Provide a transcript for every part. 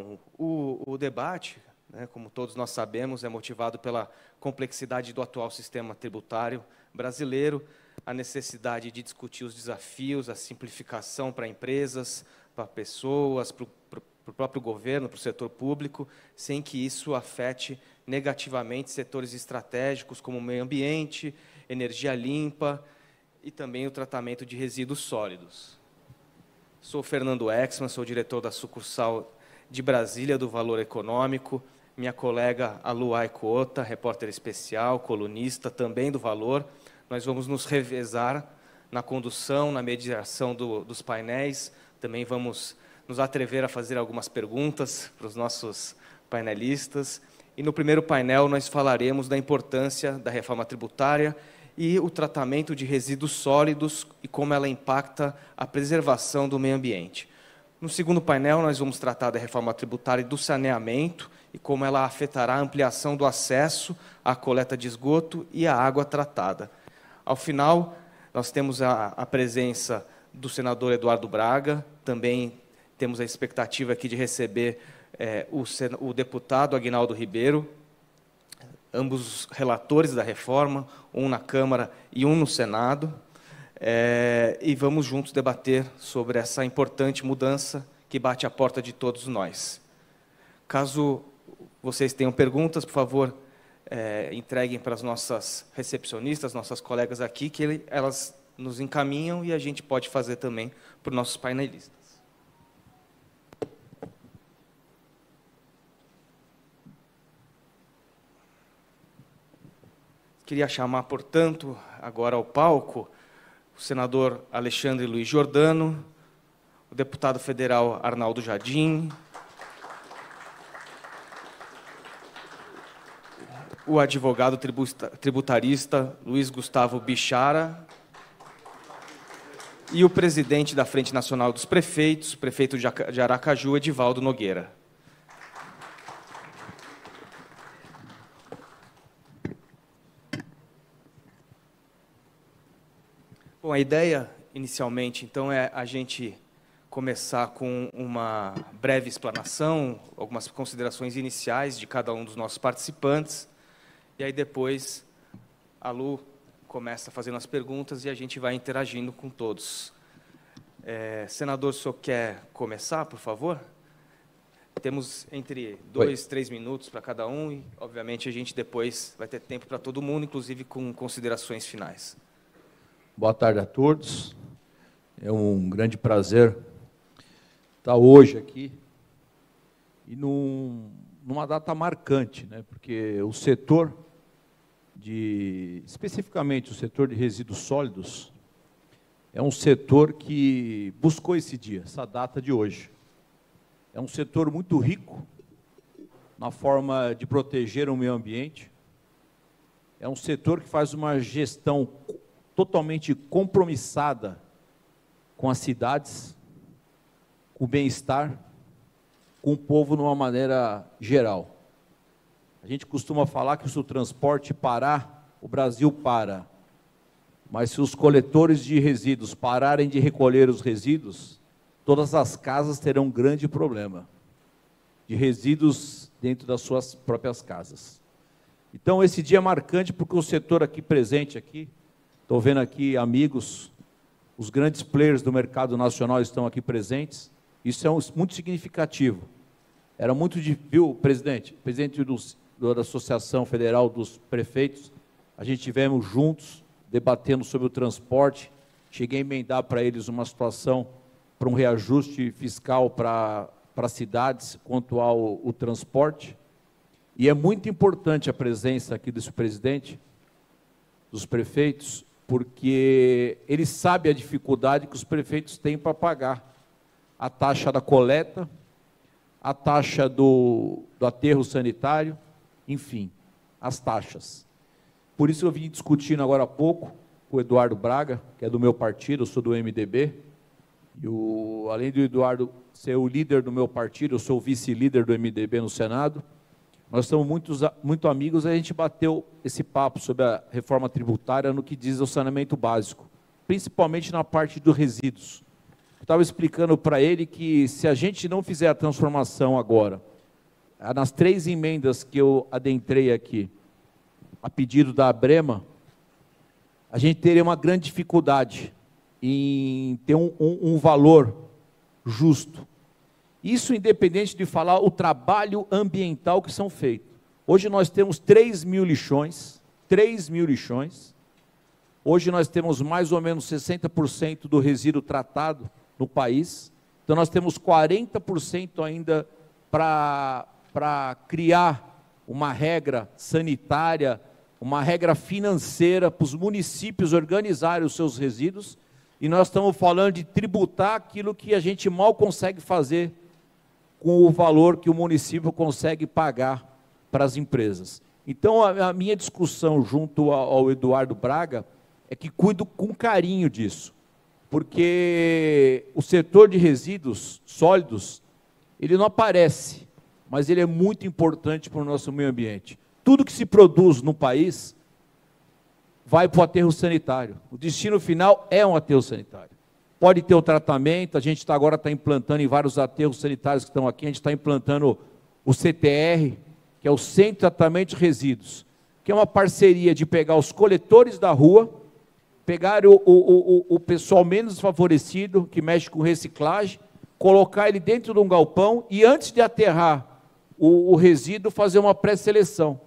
Bom, o debate, né, como todos nós sabemos, é motivado pela complexidade do atual sistema tributário brasileiro, a necessidade de discutir os desafios, a simplificação para empresas, para pessoas, para o próprio governo, para o setor público, sem que isso afete negativamente setores estratégicos como o meio ambiente, energia limpa e também o tratamento de resíduos sólidos. Sou Fernando Exman, sou diretor da sucursal de Brasília do Valor Econômico. Minha colega Aluai Kuota, repórter especial, colunista também do Valor. Nós vamos nos revezar na condução, na mediação dos painéis. Também vamos nos atrever a fazer algumas perguntas para os nossos painelistas. E no primeiro painel nós falaremos da importância da reforma tributária e o tratamento de resíduos sólidos e como ela impacta a preservação do meio ambiente. No segundo painel, nós vamos tratar da reforma tributária e do saneamento e como ela afetará a ampliação do acesso à coleta de esgoto e à água tratada. Ao final, nós temos a presença do senador Eduardo Braga, também temos a expectativa aqui de receber o deputado Aguinaldo Ribeiro, ambos relatores da reforma, um na Câmara e um no Senado, e vamos juntos debater sobre essa importante mudança que bate à porta de todos nós. Caso vocês tenham perguntas, por favor, entreguem para as nossas recepcionistas, nossas colegas aqui, que elas nos encaminham e a gente pode fazer também para os nossos painelistas. Queria chamar, portanto, agora ao palco o senador Alexandre Luiz Giordano, o deputado federal Arnaldo Jardim, o advogado tributarista Luiz Gustavo Bichara e o presidente da Frente Nacional dos Prefeitos, prefeito de Aracaju, Edivaldo Nogueira. Bom, a ideia, inicialmente, então, é a gente começar com uma breve explanação, algumas considerações iniciais de cada um dos nossos participantes, e aí depois a Lu começa fazendo as perguntas e a gente vai interagindo com todos. Senador, o senhor quer começar, por favor? Temos entre 2 e 3 minutos para cada um e, obviamente, a gente depois vai ter tempo para todo mundo, inclusive com considerações finais. Boa tarde a todos. É um grande prazer estar hoje aqui e numa data marcante, né? Porque o setor especificamente o setor de resíduos sólidos, é um setor que buscou esse dia, essa data de hoje. É um setor muito rico na forma de proteger o meio ambiente. É um setor que faz uma gestão totalmente compromissada com as cidades, com o bem-estar, com o povo de uma maneira geral. A gente costuma falar que se o transporte parar, o Brasil para. Mas se os coletores de resíduos pararem de recolher os resíduos, todas as casas terão um grande problema de resíduos dentro das suas próprias casas. Então, esse dia é marcante porque o setor aqui presente aqui, estou vendo aqui amigos, os grandes players do mercado nacional estão aqui presentes. Isso é muito significativo. Era muito difícil, viu, presidente da Associação Federal dos Prefeitos, a gente tivemos juntos, debatendo sobre o transporte, cheguei a emendar para eles uma situação para um reajuste fiscal para cidades quanto ao transporte. E é muito importante a presença aqui desse presidente, dos prefeitos, porque ele sabe a dificuldade que os prefeitos têm para pagar a taxa da coleta, a taxa do aterro sanitário, enfim, as taxas. Por isso eu vim discutindo agora há pouco com o Eduardo Braga, que é do meu partido, eu sou do MDB, e além do Eduardo ser o líder do meu partido, eu sou o vice-líder do MDB no Senado. Nós somos muito amigos, e a gente bateu esse papo sobre a reforma tributária no que diz ao saneamento básico, principalmente na parte dos resíduos. estava explicando para ele que se a gente não fizer a transformação agora, nas 3 emendas que eu adentrei aqui, a pedido da Abrema, a gente teria uma grande dificuldade em ter um valor justo. Isso independente de falar o trabalho ambiental que são feitos. Hoje nós temos 3.000 lixões, 3.000 lixões. Hoje nós temos mais ou menos 60% do resíduo tratado no país. Então nós temos 40% ainda para criar uma regra sanitária, uma regra financeira para os municípios organizarem os seus resíduos. E nós estamos falando de tributar aquilo que a gente mal consegue fazer com o valor que o município consegue pagar para as empresas. Então, a minha discussão junto ao Eduardo Braga é que cuido com carinho disso, porque o setor de resíduos sólidos, ele não aparece, mas ele é muito importante para o nosso meio ambiente. Tudo que se produz no país vai para o aterro sanitário. O destino final é um aterro sanitário. Pode ter o tratamento, a gente agora está implantando em vários aterros sanitários que estão aqui, a gente está implantando o CTR, que é o Centro de Tratamento de Resíduos, que é uma parceria de pegar os coletores da rua, pegar o pessoal menos favorecido, que mexe com reciclagem, colocar ele dentro de um galpão e antes de aterrar o resíduo, fazer uma pré-seleção.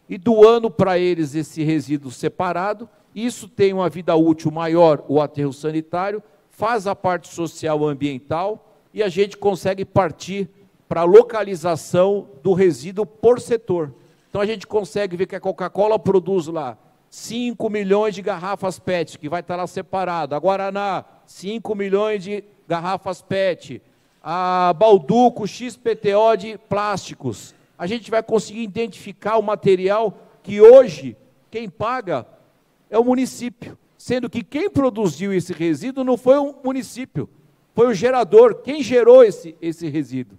E doando para eles esse resíduo separado, isso tem uma vida útil maior, o aterro sanitário, faz a parte social ambiental e a gente consegue partir para a localização do resíduo por setor. Então a gente consegue ver que a Coca-Cola produz lá 5 milhões de garrafas PET, que vai estar lá separado. A Guaraná, 5 milhões de garrafas PET. A Balduco, XPTO de plásticos. A gente vai conseguir identificar o material que hoje quem paga é o município, sendo que quem produziu esse resíduo não foi o município, foi o gerador, quem gerou esse resíduo.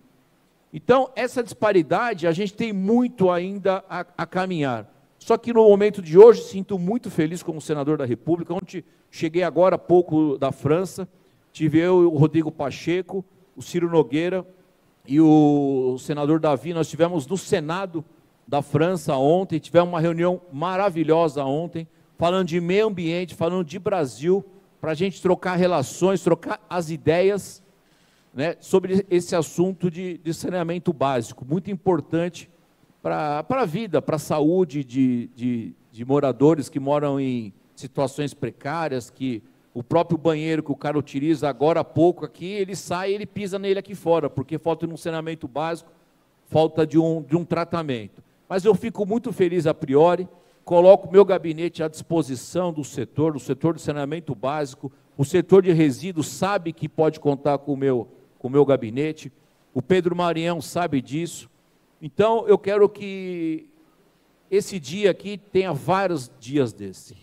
Então, essa disparidade, a gente tem muito ainda a caminhar. Só que no momento de hoje, sinto muito feliz como senador da República, onde cheguei agora há pouco da França, tive eu, o Rodrigo Pacheco, o Ciro Nogueira e o senador Davi, nós tivemos no Senado da França ontem, tivemos uma reunião maravilhosa ontem, falando de meio ambiente, falando de Brasil, para a gente trocar relações, trocar as ideias, né, sobre esse assunto de saneamento básico, muito importante para a vida, para a saúde de moradores que moram em situações precárias, que o próprio banheiro que o cara utiliza agora há pouco aqui, ele sai e ele pisa nele aqui fora, porque falta de um saneamento básico, falta de um tratamento. Mas eu fico muito feliz a priori, coloco o meu gabinete à disposição do setor de saneamento básico, o setor de resíduos sabe que pode contar com o meu gabinete, o Pedro Maranhão sabe disso. Então, eu quero que esse dia aqui tenha vários dias desse,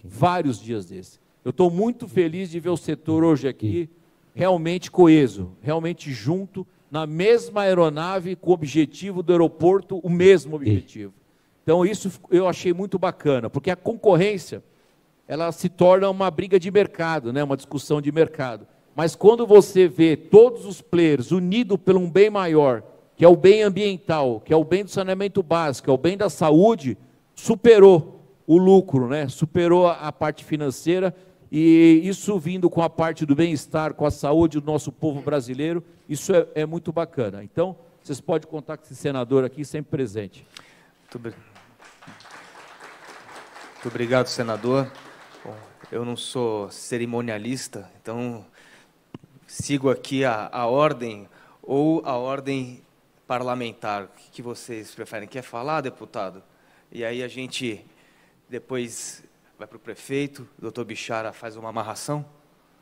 Eu estou muito feliz de ver o setor hoje aqui realmente coeso, realmente junto, na mesma aeronave, com o objetivo do aeroporto, o mesmo objetivo. Então, isso eu achei muito bacana, porque a concorrência, ela se torna uma briga de mercado, né? Uma discussão de mercado. Mas quando você vê todos os players unidos por um bem maior, que é o bem ambiental, que é o bem do saneamento básico, é o bem da saúde, superou o lucro, né? Superou a parte financeira, e isso vindo com a parte do bem-estar, com a saúde do nosso povo brasileiro, isso é muito bacana. Então, vocês podem contar com esse senador aqui sempre presente. Muito obrigado, senador. Bom, eu não sou cerimonialista, então sigo aqui a ordem ou a ordem parlamentar. O que vocês preferem? Quer falar, deputado? E aí a gente depois vai para o prefeito, o doutor Bichara faz uma amarração.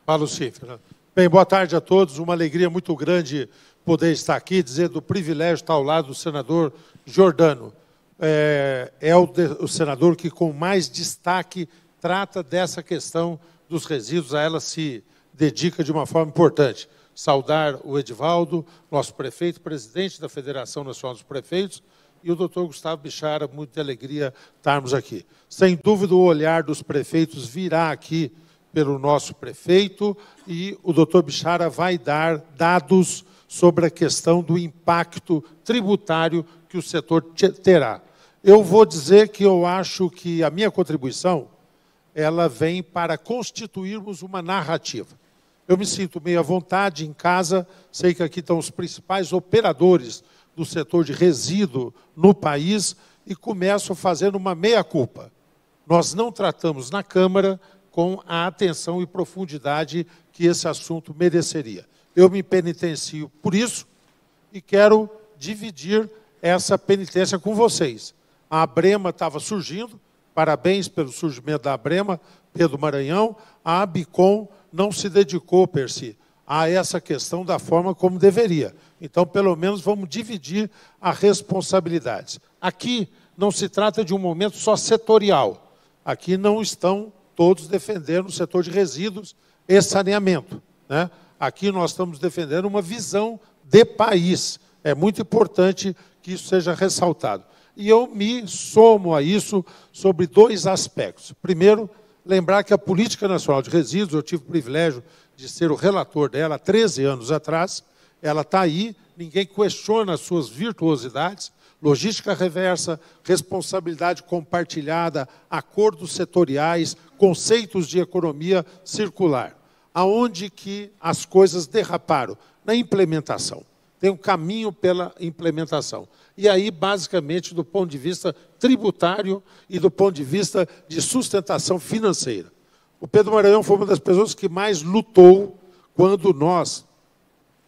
Falo sim, Fernando. Bem, boa tarde a todos. Uma alegria muito grande poder estar aqui, dizer do privilégio de estar ao lado do senador Giordano. É o senador que com mais destaque trata dessa questão dos resíduos, a ela se dedica de uma forma importante. Saudar o Edivaldo, nosso prefeito, presidente da Federação Nacional dos Prefeitos, e o doutor Gustavo Bichara, muita alegria estarmos aqui. Sem dúvida, o olhar dos prefeitos virá aqui pelo nosso prefeito, e o doutor Bixara vai dar dados sobre a questão do impacto tributário que o setor terá. Eu vou dizer que eu acho que a minha contribuição ela vem para constituirmos uma narrativa. Eu me sinto meio à vontade em casa, sei que aqui estão os principais operadores do setor de resíduo no país e começo fazendo uma meia-culpa. Nós não tratamos na Câmara com a atenção e profundidade que esse assunto mereceria. Eu me penitencio por isso e quero dividir essa penitência com vocês. A Abrema estava surgindo, parabéns pelo surgimento da Abrema, Pedro Maranhão. A Abicom não se dedicou, Percy, a essa questão da forma como deveria. Então, pelo menos, vamos dividir as responsabilidades. Aqui não se trata de um momento só setorial. Aqui não estão todos defendendo o setor de resíduos e saneamento, né? Aqui nós estamos defendendo uma visão de país. É muito importante que isso seja ressaltado. E eu me somo a isso sobre dois aspectos. Primeiro, lembrar que a Política Nacional de Resíduos, eu tive o privilégio de ser o relator dela há 13 anos atrás, ela está aí, ninguém questiona as suas virtuosidades, logística reversa, responsabilidade compartilhada, acordos setoriais, conceitos de economia circular. Aonde que as coisas derraparam? Na implementação. Tem um caminho pela implementação. E aí, basicamente, do ponto de vista tributário e do ponto de vista de sustentação financeira. O Pedro Maranhão foi uma das pessoas que mais lutou quando nós,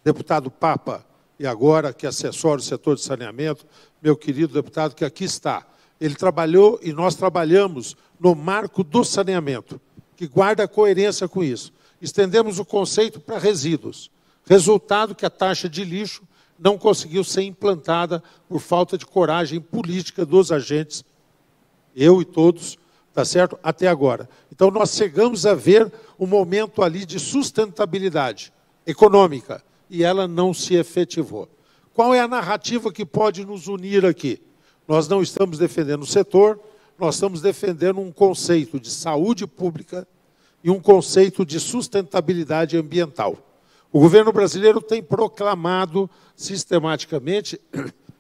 deputado Papa, e agora que assessora o setor de saneamento, meu querido deputado que aqui está, ele trabalhou e nós trabalhamos no marco do saneamento, que guarda coerência com isso. Estendemos o conceito para resíduos. Resultado que a taxa de lixo não conseguiu ser implantada por falta de coragem política dos agentes, eu e todos, tá certo? Até agora. Então, nós chegamos a ver um momento ali de sustentabilidade econômica, e ela não se efetivou. Qual é a narrativa que pode nos unir aqui? Nós não estamos defendendo o setor, nós estamos defendendo um conceito de saúde pública e um conceito de sustentabilidade ambiental. O governo brasileiro tem proclamado sistematicamente,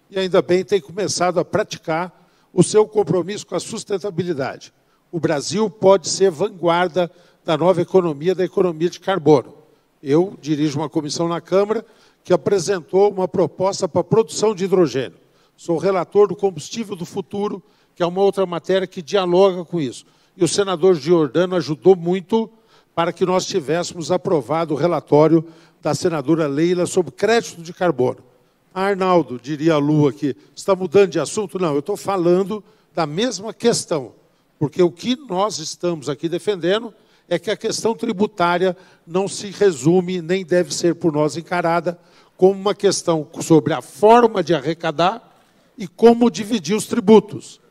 e ainda bem tem começado a praticar, o seu compromisso com a sustentabilidade. O Brasil pode ser vanguarda da nova economia, da economia de carbono. Eu dirijo uma comissão na Câmara que apresentou uma proposta para a produção de hidrogênio. Sou relator do combustível do futuro, que é uma outra matéria que dialoga com isso. E o senador Giordano ajudou muito para que nós tivéssemos aprovado o relatório da senadora Leila sobre crédito de carbono. Arnaldo, diria a Lu aqui, está mudando de assunto? Não, eu estou falando da mesma questão, porque o que nós estamos aqui defendendo é que a questão tributária não se resume, nem deve ser por nós encarada, como uma questão sobre a forma de arrecadar e como dividir os tributos.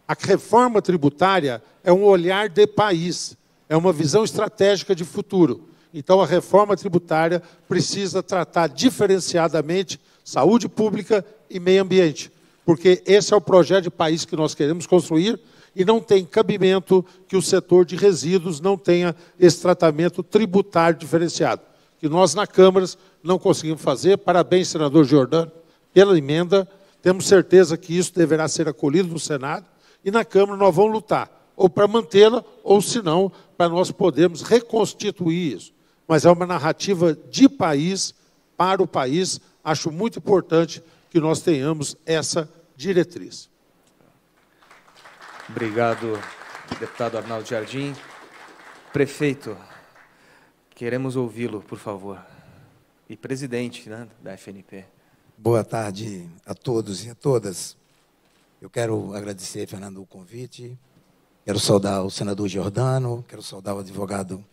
A reforma tributária é um olhar de país, é uma visão estratégica de futuro. Então, a reforma tributária precisa tratar diferenciadamente saúde pública e meio ambiente, porque esse é o projeto de país que nós queremos construir e não tem cabimento que o setor de resíduos não tenha esse tratamento tributário diferenciado, que nós, na Câmara, não conseguimos fazer. Parabéns, senador Giordano, pela emenda. Temos certeza que isso deverá ser acolhido no Senado e na Câmara nós vamos lutar, ou para mantê-la, ou, se não, para nós podermos reconstituir isso. Mas é uma narrativa de país, para o país. Acho muito importante que nós tenhamos essa diretriz. Obrigado, deputado Arnaldo Jardim. Prefeito, queremos ouvi-lo, por favor. E presidente, né, da FNP. Boa tarde a todos e a todas. Eu quero agradecer, Fernando, o convite. Quero saudar o senador Giordano, quero saudar o advogado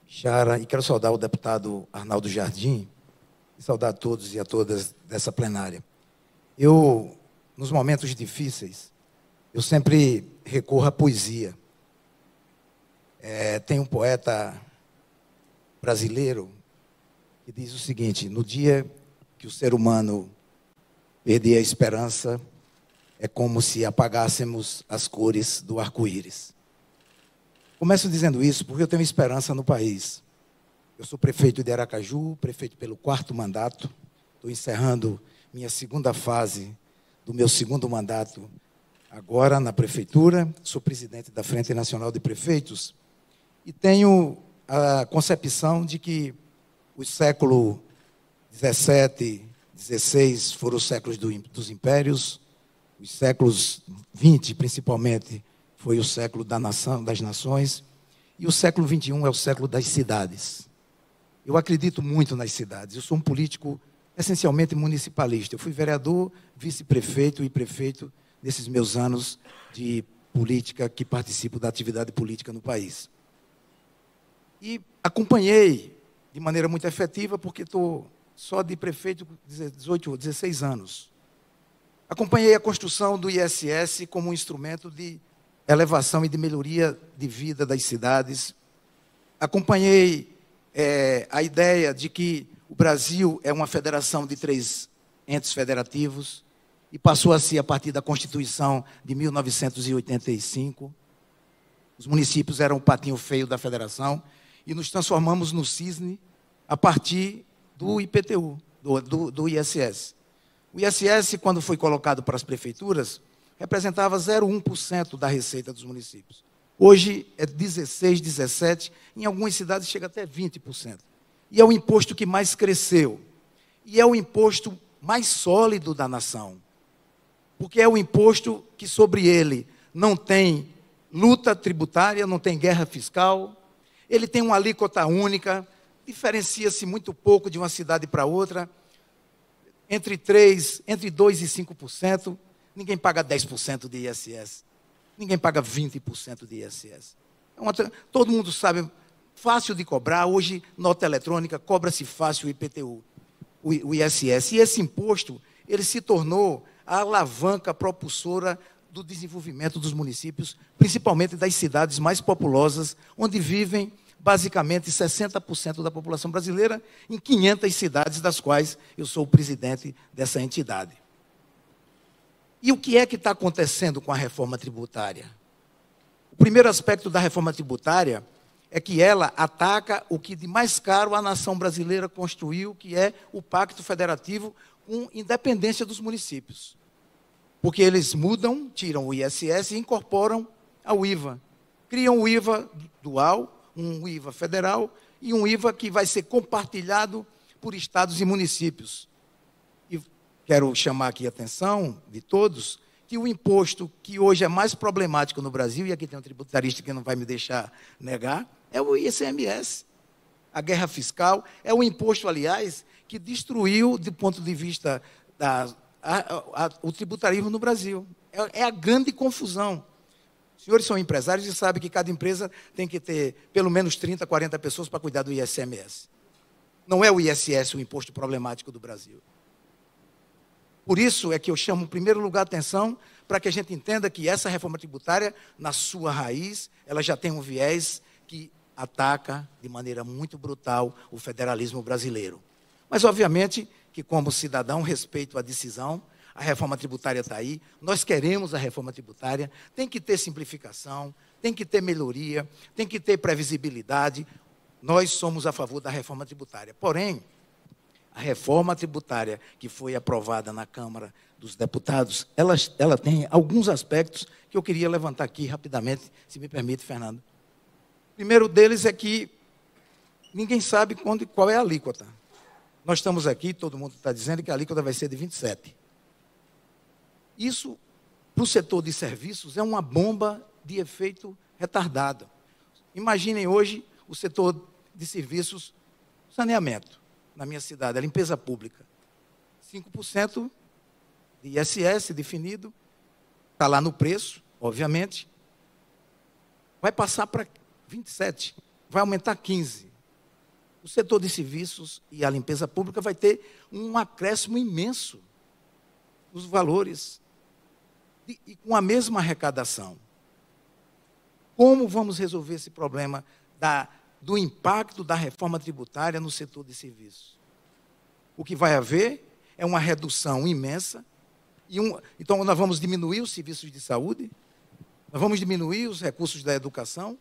Bixara e quero saudar o deputado Arnaldo Jardim e saudar a todos e a todas dessa plenária. Eu, nos momentos difíceis, eu sempre recorro à poesia. Tem um poeta brasileiro que diz o seguinte: no dia que o ser humano perder a esperança, é como se apagássemos as cores do arco-íris. Começo dizendo isso porque eu tenho esperança no país. Eu sou prefeito de Aracaju, prefeito pelo 4º mandato. Estou encerrando minha segunda fase do meu segundo mandato agora na prefeitura. Sou presidente da Frente Nacional de Prefeitos e tenho a concepção de que o século XVII, XVI foram os séculos dos impérios, os séculos XX, principalmente, foi o século das nações, e o século XXI é o século das cidades. Eu acredito muito nas cidades. Eu sou um político essencialmente municipalista. Eu fui vereador, vice-prefeito e prefeito nesses meus anos de política que participo da atividade política no país. E acompanhei de maneira muito efetiva, porque estou só de prefeito 16 anos. Acompanhei a construção do ISS como um instrumento de elevação e de melhoria de vida das cidades. Acompanhei a ideia de que o Brasil é uma federação de 3 entes federativos e passou a ser a partir da Constituição de 1985. Os municípios eram o patinho feio da federação e nos transformamos no cisne a partir do IPTU, do ISS. O ISS, quando foi colocado para as prefeituras, representava 0,1% da receita dos municípios. Hoje é 16%, 17%, em algumas cidades chega até 20%. E é o imposto que mais cresceu. E é o imposto mais sólido da nação. Porque é o imposto que sobre ele não tem luta tributária, não tem guerra fiscal, ele tem uma alíquota única, diferencia-se muito pouco de uma cidade para outra, entre 2% e 5%, ninguém paga 10% de ISS, ninguém paga 20% de ISS. Todo mundo sabe, fácil de cobrar, hoje, nota eletrônica, cobra-se fácil o IPTU, o ISS. E esse imposto, ele se tornou a alavanca propulsora do desenvolvimento dos municípios, principalmente das cidades mais populosas, onde vivem basicamente 60% da população brasileira, em 500 cidades, das quais eu sou o presidente dessa entidade. E o que é que está acontecendo com a reforma tributária? O primeiro aspecto da reforma tributária é que ela ataca o que de mais caro a nação brasileira construiu, que é o Pacto Federativo com independência dos municípios. Porque eles mudam, tiram o ISS e incorporam ao IVA. Criam o IVA dual, um IVA federal e um IVA que vai ser compartilhado por estados e municípios. E quero chamar aqui a atenção de todos que o imposto que hoje é mais problemático no Brasil, e aqui tem um tributarista que não vai me deixar negar, é o ICMS. A guerra fiscal é o imposto, aliás, que destruiu, do ponto de vista o tributarismo no Brasil. É a grande confusão. Os senhores são empresários e sabem que cada empresa tem que ter pelo menos 30, 40 pessoas para cuidar do ICMS. Não é o ISS o imposto problemático do Brasil. Por isso é que eu chamo, em primeiro lugar, a atenção para que a gente entenda que essa reforma tributária, na sua raiz, ela já tem um viés que ataca de maneira muito brutal o federalismo brasileiro. Mas, obviamente, que como cidadão respeito a decisão. A reforma tributária está aí, nós queremos a reforma tributária, tem que ter simplificação, tem que ter melhoria, tem que ter previsibilidade. Nós somos a favor da reforma tributária. Porém, a reforma tributária que foi aprovada na Câmara dos Deputados, ela tem alguns aspectos que eu queria levantar aqui rapidamente, se me permite, Fernando. O primeiro deles é que ninguém sabe qual é a alíquota. Nós estamos aqui, todo mundo está dizendo que a alíquota vai ser de 27%. Isso, para o setor de serviços, é uma bomba de efeito retardado. Imaginem hoje o setor de serviços, saneamento, na minha cidade, a limpeza pública. 5% de ISS definido, está lá no preço, obviamente, vai passar para 27%, vai aumentar 15%. O setor de serviços e a limpeza pública vai ter um acréscimo imenso nos valores e com a mesma arrecadação. Como vamos resolver esse problema do impacto da reforma tributária no setor de serviços? O que vai haver é uma redução imensa. Então, nós vamos diminuir os serviços de saúde, nós vamos diminuir os recursos da educação,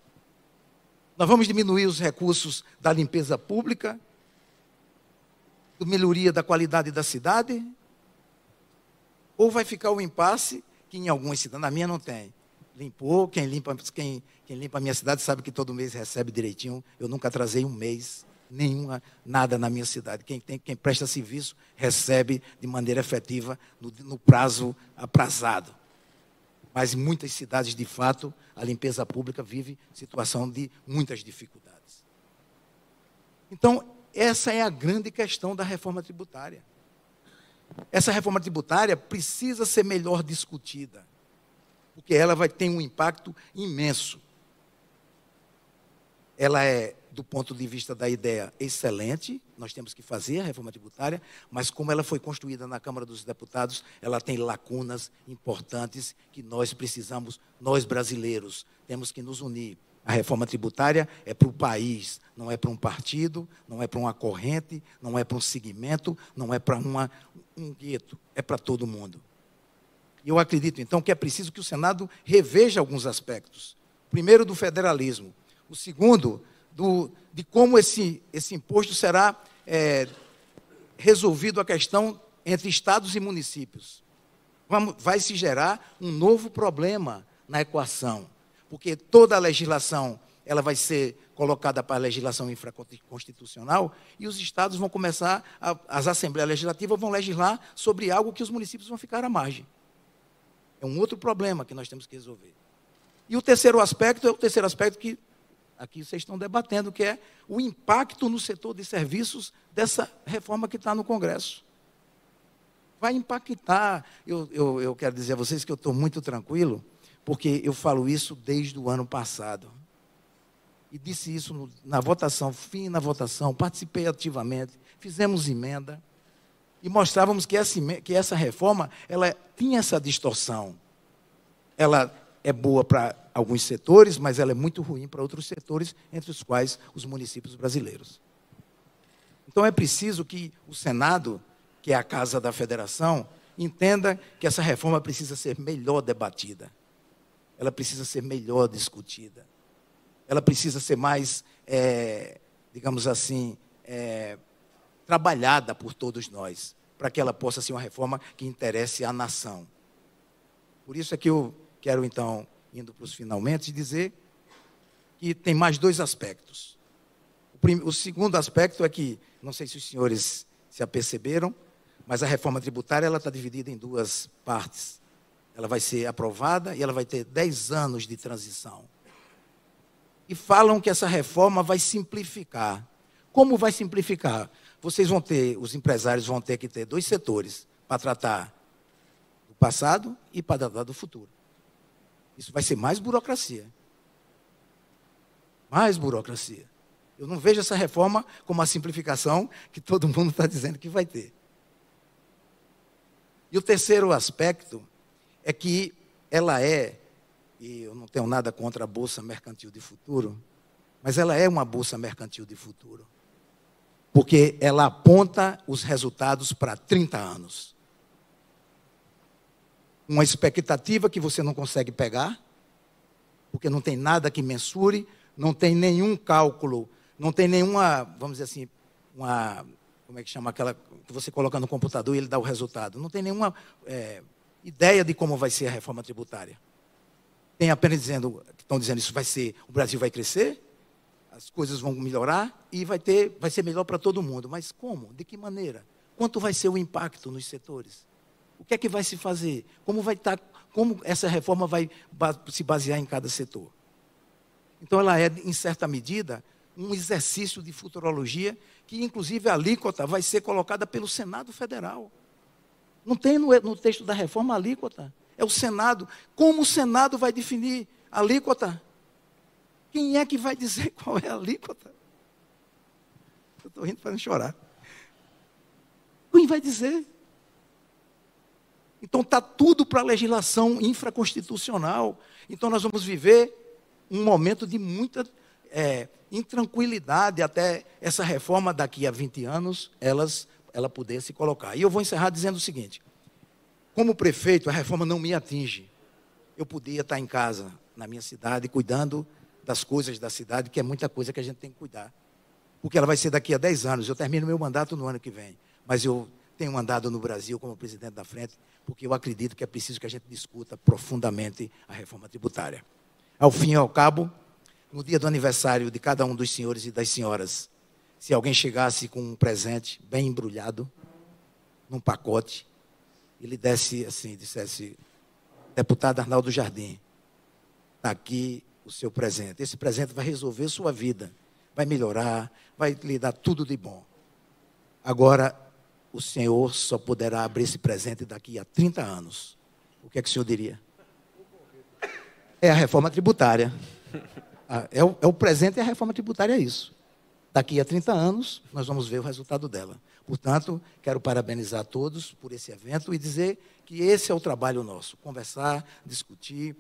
Nós vamos diminuir os recursos da limpeza pública, da melhoria da qualidade da cidade? Ou vai ficar o impasse, que em algumas cidades, na minha não tem. Limpou, quem limpa a minha cidade sabe que todo mês recebe direitinho. Eu nunca atrasei um mês, nada na minha cidade. Quem presta serviço recebe de maneira efetiva, no prazo aprazado. Mas em muitas cidades, de fato, a limpeza pública vive situação de muitas dificuldades. Então, essa é a grande questão da reforma tributária. Essa reforma tributária precisa ser melhor discutida, porque ela vai ter um impacto imenso. Ela é, do ponto de vista da ideia, excelente, nós temos que fazer a reforma tributária, mas como ela foi construída na Câmara dos Deputados, ela tem lacunas importantes que nós precisamos, nós brasileiros, temos que nos unir. A reforma tributária é para o país, não é para um partido, não é para uma corrente, não é para um segmento, não é para um gueto, é para todo mundo. E eu acredito, então, que é preciso que o Senado reveja alguns aspectos. Primeiro, do federalismo. O segundo, de como esse imposto será resolvido a questão entre estados e municípios. Vai se gerar um novo problema na equação, porque toda a legislação ela vai ser colocada para a legislação infraconstitucional e os estados vão começar, as assembleias legislativas vão legislar sobre algo que os municípios vão ficar à margem. É um outro problema que nós temos que resolver. E o terceiro aspecto é o terceiro aspecto que aqui vocês estão debatendo, que é o impacto no setor de serviços dessa reforma que está no Congresso. Vai impactar. Eu quero dizer a vocês que eu estou muito tranquilo, porque eu falo isso desde o ano passado. E disse isso na votação, fim na votação, participei ativamente, fizemos emenda, e mostrávamos que essa reforma ela tinha essa distorção. Ela é boa para alguns setores, mas ela é muito ruim para outros setores, entre os quais os municípios brasileiros. Então é preciso que o Senado, que é a casa da federação, entenda que essa reforma precisa ser melhor debatida. Ela precisa ser melhor discutida. Ela precisa ser mais, digamos assim, trabalhada por todos nós, para que ela possa ser uma reforma que interesse à nação. Por isso é que eu quero, então, indo para os finalmente, dizer que tem mais dois aspectos. O segundo aspecto é que, não sei se os senhores se aperceberam, mas a reforma tributária ela está dividida em duas partes. Ela vai ser aprovada e ela vai ter 10 anos de transição. E falam que essa reforma vai simplificar. Como vai simplificar? Os empresários vão ter que ter 2 setores para tratar do passado e para tratar do futuro. Isso vai ser mais burocracia. Mais burocracia. Eu não vejo essa reforma como a simplificação que todo mundo está dizendo que vai ter. E o terceiro aspecto é que ela e eu não tenho nada contra a Bolsa Mercantil de Futuro, mas ela é uma Bolsa Mercantil de Futuro. Porque ela aponta os resultados para 30 anos. Uma expectativa que você não consegue pegar, porque não tem nada que mensure, não tem nenhum cálculo, não tem nenhuma, vamos dizer assim, como é que chama aquela que você coloca no computador e ele dá o resultado. Não tem nenhuma ideia de como vai ser a reforma tributária. Tem apenas estão dizendo isso vai ser, o Brasil vai crescer, as coisas vão melhorar e vai ser melhor para todo mundo. Mas como? De que maneira? Quanto vai ser o impacto nos setores? O que é que vai se fazer? Como essa reforma vai se basear em cada setor? Então, ela é, em certa medida, um exercício de futurologia que, inclusive, a alíquota vai ser colocada pelo Senado Federal. Não tem no texto da reforma a alíquota. É o Senado. Como o Senado vai definir a alíquota? Quem é que vai dizer qual é a alíquota? Eu estou rindo para não chorar. Quem vai dizer? Então, está tudo para a legislação infraconstitucional. Então, nós vamos viver um momento de muita intranquilidade até essa reforma, daqui a 20 anos, ela poder se colocar. E eu vou encerrar dizendo o seguinte. Como prefeito, a reforma não me atinge. Eu podia estar em casa, na minha cidade, cuidando das coisas da cidade, que é muita coisa que a gente tem que cuidar. Porque ela vai ser daqui a 10 anos. Eu termino meu mandato no ano que vem. Mas eu tenho andado no Brasil como presidente da frente, porque eu acredito que é preciso que a gente discuta profundamente a reforma tributária. Ao fim e ao cabo, no dia do aniversário de cada um dos senhores e das senhoras, se alguém chegasse com um presente bem embrulhado, num pacote, e lhe desse assim, dissesse: deputado Arnaldo Jardim, está aqui o seu presente. Esse presente vai resolver sua vida, vai melhorar, vai lhe dar tudo de bom. Agora, o senhor só poderá abrir esse presente daqui a 30 anos. O que é que o senhor diria? É a reforma tributária. É o presente e a reforma tributária é isso. Daqui a 30 anos, nós vamos ver o resultado dela. Portanto, quero parabenizar a todos por esse evento e dizer que esse é o trabalho nosso. Conversar, discutir,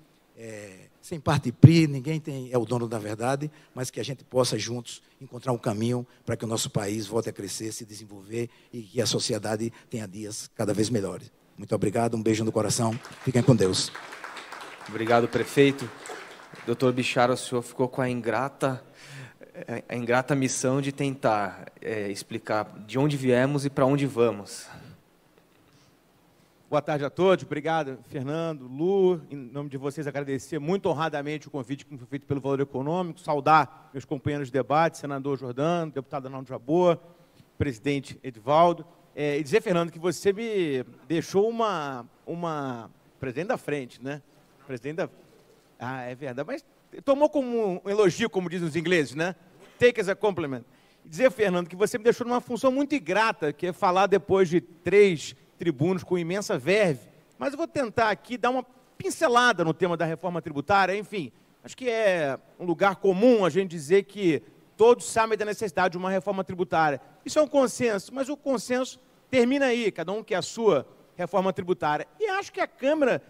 sem partipri, ninguém é o dono da verdade, mas que a gente possa juntos encontrar um caminho para que o nosso país volte a crescer, se desenvolver e que a sociedade tenha dias cada vez melhores. Muito obrigado, um beijo no coração, fiquem com Deus. Obrigado, prefeito. Doutor Bixara, o senhor ficou com a ingrata missão de tentar explicar de onde viemos e para onde vamos. Boa tarde a todos, obrigado, Fernando, Lu, em nome de vocês agradecer muito honradamente o convite que me foi feito pelo Valor Econômico, saudar meus companheiros de debate, senador Jordano, deputado Arnaldo Jabbour, presidente Edivaldo, e dizer, Fernando, que você me deixou uma presidente da frente, né? Presidente da... Ah, é verdade, mas tomou como um elogio, como dizem os ingleses, né? Take as a compliment. E dizer, Fernando, que você me deixou numa função muito ingrata, que é falar depois de 3 tribunos com imensa verve, mas eu vou tentar aqui dar uma pincelada no tema da reforma tributária. Enfim, acho que é um lugar comum a gente dizer que todos sabem da necessidade de uma reforma tributária. Isso é um consenso, mas o consenso termina aí, cada um quer a sua reforma tributária. E acho que a Câmara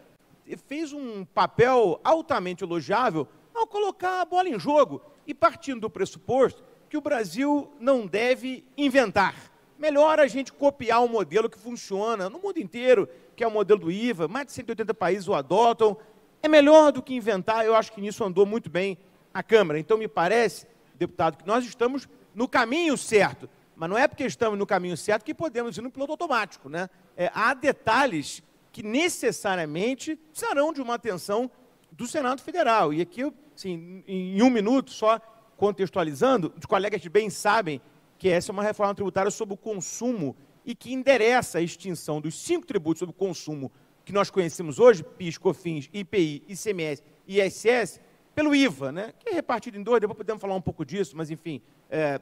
fez um papel altamente elogiável ao colocar a bola em jogo e partindo do pressuposto que o Brasil não deve inventar. Melhor a gente copiar um modelo que funciona no mundo inteiro, que é o modelo do IVA, mais de 180 países o adotam. É melhor do que inventar, eu acho que nisso andou muito bem a Câmara. Então, me parece, deputado, que nós estamos no caminho certo, mas não é porque estamos no caminho certo que podemos ir no piloto automático, né? Há detalhes que necessariamente precisarão de uma atenção do Senado Federal. E aqui, assim, em 1 minuto, só contextualizando, os colegas bem sabem que essa é uma reforma tributária sobre o consumo e que endereça a extinção dos 5 tributos sobre o consumo que nós conhecemos hoje, PIS, COFINS, IPI, ICMS e ISS, pelo IVA, né? Que é repartido em 2, depois podemos falar um pouco disso, mas, enfim,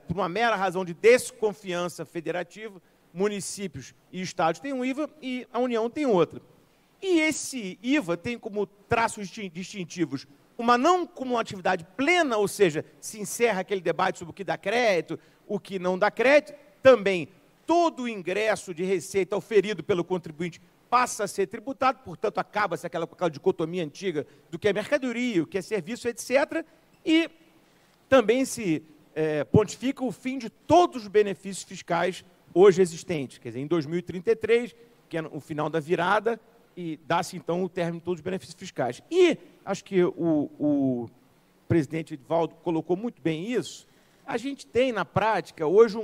por uma mera razão de desconfiança federativa, municípios e estados têm um IVA e a União tem outra. E esse IVA tem como traços distintivos uma não cumulatividade plena, ou seja, se encerra aquele debate sobre o que dá crédito, o que não dá crédito. Também, todo o ingresso de receita oferido pelo contribuinte passa a ser tributado, portanto, acaba-se aquela dicotomia antiga do que é mercadoria, o que é serviço, etc. E também se pontifica o fim de todos os benefícios fiscais hoje existentes. Quer dizer, em 2033, que é o final da virada, e dá-se, então, o término de todos os benefícios fiscais. E acho que o presidente Edivaldo colocou muito bem isso. A gente tem, na prática, hoje,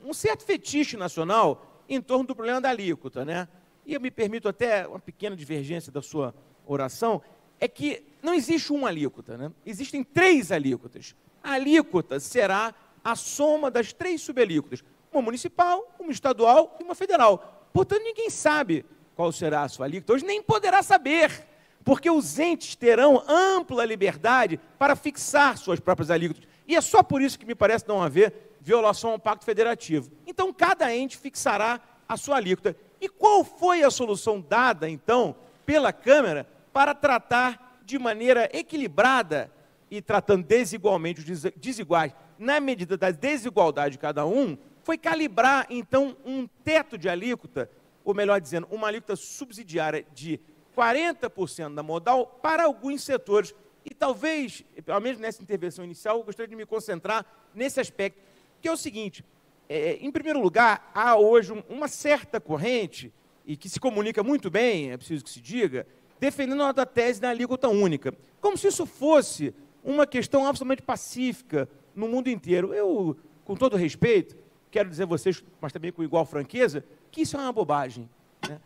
um certo fetiche nacional em torno do problema da alíquota, né? E eu me permito até uma pequena divergência da sua oração, é que não existe uma alíquota, né? Existem 3 alíquotas. A alíquota será a soma das 3 subalíquotas, uma municipal, uma estadual e uma federal. Portanto, ninguém sabe qual será a sua alíquota, hoje nem poderá saber, porque os entes terão ampla liberdade para fixar suas próprias alíquotas. E é só por isso que me parece não haver violação ao Pacto Federativo. Então, cada ente fixará a sua alíquota. E qual foi a solução dada, então, pela Câmara para tratar de maneira equilibrada e tratando desigualmente os desiguais, na medida da desigualdade de cada um, foi calibrar, então, um teto de alíquota, ou melhor dizendo, uma alíquota subsidiária de 40% da modal para alguns setores. E talvez, pelo menos nessa intervenção inicial, eu gostaria de me concentrar nesse aspecto, que é o seguinte: em primeiro lugar, há hoje uma certa corrente, e que se comunica muito bem, é preciso que se diga, defendendo a da tese da alíquota única, como se isso fosse uma questão absolutamente pacífica no mundo inteiro. Eu, com todo respeito, quero dizer a vocês, mas também com igual franqueza, que isso é uma bobagem, né?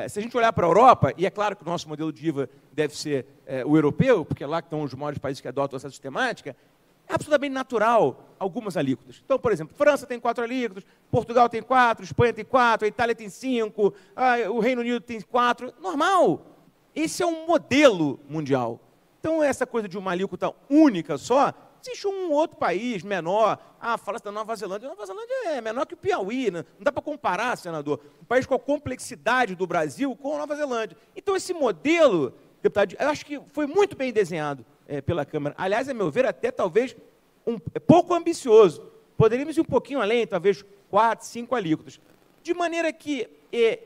Se a gente olhar para a Europa, e é claro que o nosso modelo de IVA deve ser o europeu, porque é lá que estão os maiores países que adotam essa sistemática, é absolutamente natural algumas alíquotas. Então, por exemplo, França tem 4 alíquotas, Portugal tem 4, Espanha tem 4, a Itália tem 5, o Reino Unido tem 4. Normal. Esse é um modelo mundial. Então, essa coisa de uma alíquota única só, existe um outro país menor. Fala-se da Nova Zelândia. A Nova Zelândia é menor que o Piauí, né? Não dá para comparar, senador, um país com a complexidade do Brasil com a Nova Zelândia. Então, esse modelo, deputado, eu acho que foi muito bem desenhado pela Câmara. Aliás, a meu ver, até talvez pouco ambicioso. Poderíamos ir um pouquinho além, talvez 4, 5 alíquotas. De maneira que,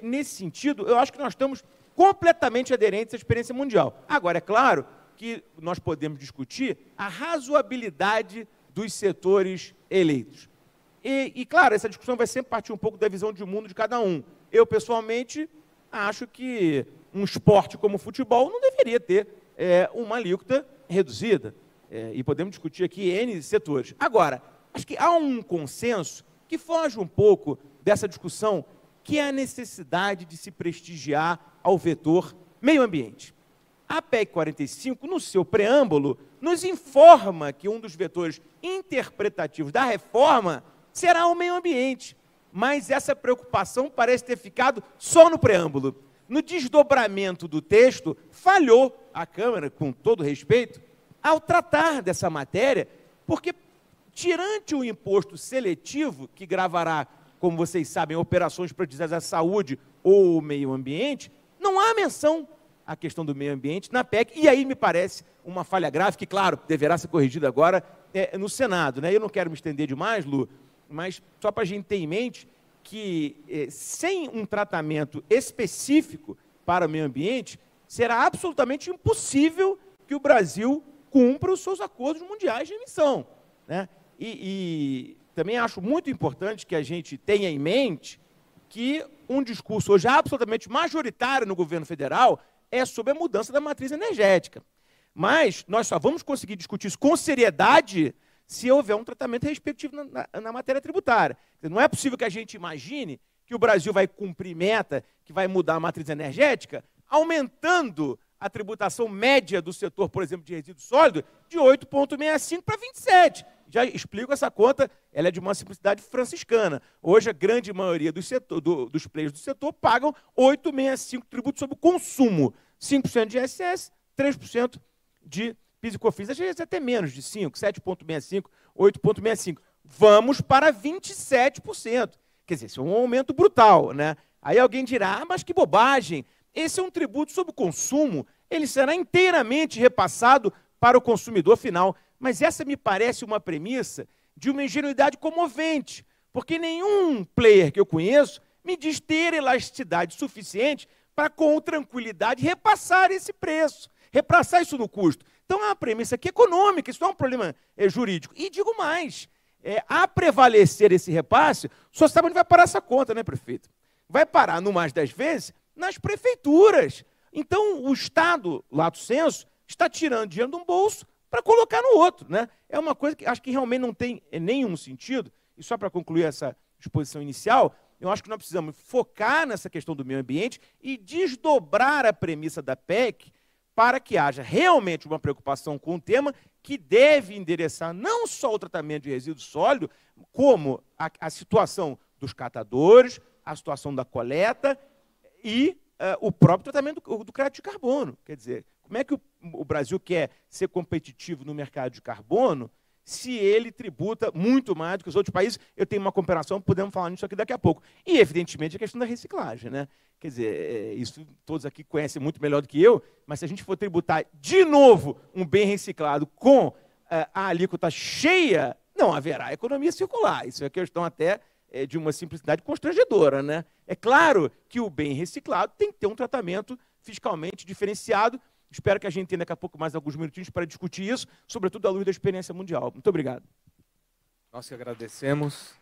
nesse sentido, eu acho que nós estamos completamente aderentes à experiência mundial. Agora, é claro que nós podemos discutir a razoabilidade dos setores eleitos. E, claro, essa discussão vai sempre partir um pouco da visão de mundo de cada um. Eu, pessoalmente, acho que um esporte como o futebol não deveria ter uma alíquota reduzida. E podemos discutir aqui N setores. Agora, acho que há um consenso que foge um pouco dessa discussão, que é a necessidade de se prestigiar ao vetor meio ambiente. A PEC 45, no seu preâmbulo, nos informa que um dos vetores interpretativos da reforma será o meio ambiente. Mas essa preocupação parece ter ficado só no preâmbulo. No desdobramento do texto, falhou a Câmara, com todo respeito, ao tratar dessa matéria, porque, tirante o imposto seletivo, que gravará, como vocês sabem, operações prejudiciais à saúde ou ao meio ambiente, não há menção à questão do meio ambiente na PEC, e aí me parece uma falha grave, que, claro, deverá ser corrigida agora no Senado, né? Eu não quero me estender demais, Lu, mas só para a gente ter em mente que, sem um tratamento específico para o meio ambiente, será absolutamente impossível que o Brasil cumpra os seus acordos mundiais de emissão, né? E também acho muito importante que a gente tenha em mente que um discurso hoje absolutamente majoritário no governo federal é sobre a mudança da matriz energética. Mas nós só vamos conseguir discutir isso com seriedade se houver um tratamento respectivo na matéria tributária. Não é possível que a gente imagine que o Brasil vai cumprir meta, que vai mudar a matriz energética, aumentando a tributação média do setor, por exemplo, de resíduo sólido, de 8,65 para 27. Já explico essa conta, ela é de uma simplicidade franciscana. Hoje, a grande maioria dos players do setor pagam 8,65 tributo sobre o consumo. 5% de ISS, 3% de PIS e COFINS. Às vezes até menos de 5%, 7,65%, 8,65%. Vamos para 27%. Quer dizer, isso é um aumento brutal, né? Aí alguém dirá, mas que bobagem. Esse é um tributo sobre o consumo, ele será inteiramente repassado para o consumidor final. Mas essa me parece uma premissa de uma ingenuidade comovente, porque nenhum player que eu conheço me diz ter elasticidade suficiente para, com tranquilidade, repassar esse preço, repassar isso no custo. Então, é uma premissa aqui econômica, isso não é um problema jurídico. E digo mais, a prevalecer esse repasse, só sabe onde vai parar essa conta, né, prefeito? Vai parar, no mais das vezes, nas prefeituras. Então, o Estado, lato sensu, está tirando dinheiro de um bolso para colocar no outro, né? É uma coisa que acho que realmente não tem nenhum sentido. E só para concluir essa exposição inicial, eu acho que nós precisamos focar nessa questão do meio ambiente e desdobrar a premissa da PEC para que haja realmente uma preocupação com o tema que deve endereçar não só o tratamento de resíduo sólido, como a situação dos catadores, a situação da coleta e o próprio tratamento do crédito de carbono. Quer dizer, como é que o Brasil quer ser competitivo no mercado de carbono se ele tributa muito mais do que os outros países? Eu tenho uma comparação, podemos falar nisso aqui daqui a pouco. E, evidentemente, a questão da reciclagem, né? Quer dizer, isso todos aqui conhecem muito melhor do que eu, mas se a gente for tributar de novo um bem reciclado com a alíquota cheia, não haverá economia circular. Isso é questão até de uma simplicidade constrangedora, né? É claro que o bem reciclado tem que ter um tratamento fiscalmente diferenciado. Espero que a gente tenha daqui a pouco mais alguns minutinhos para discutir isso, sobretudo à luz da experiência mundial. Muito obrigado. Nós que agradecemos.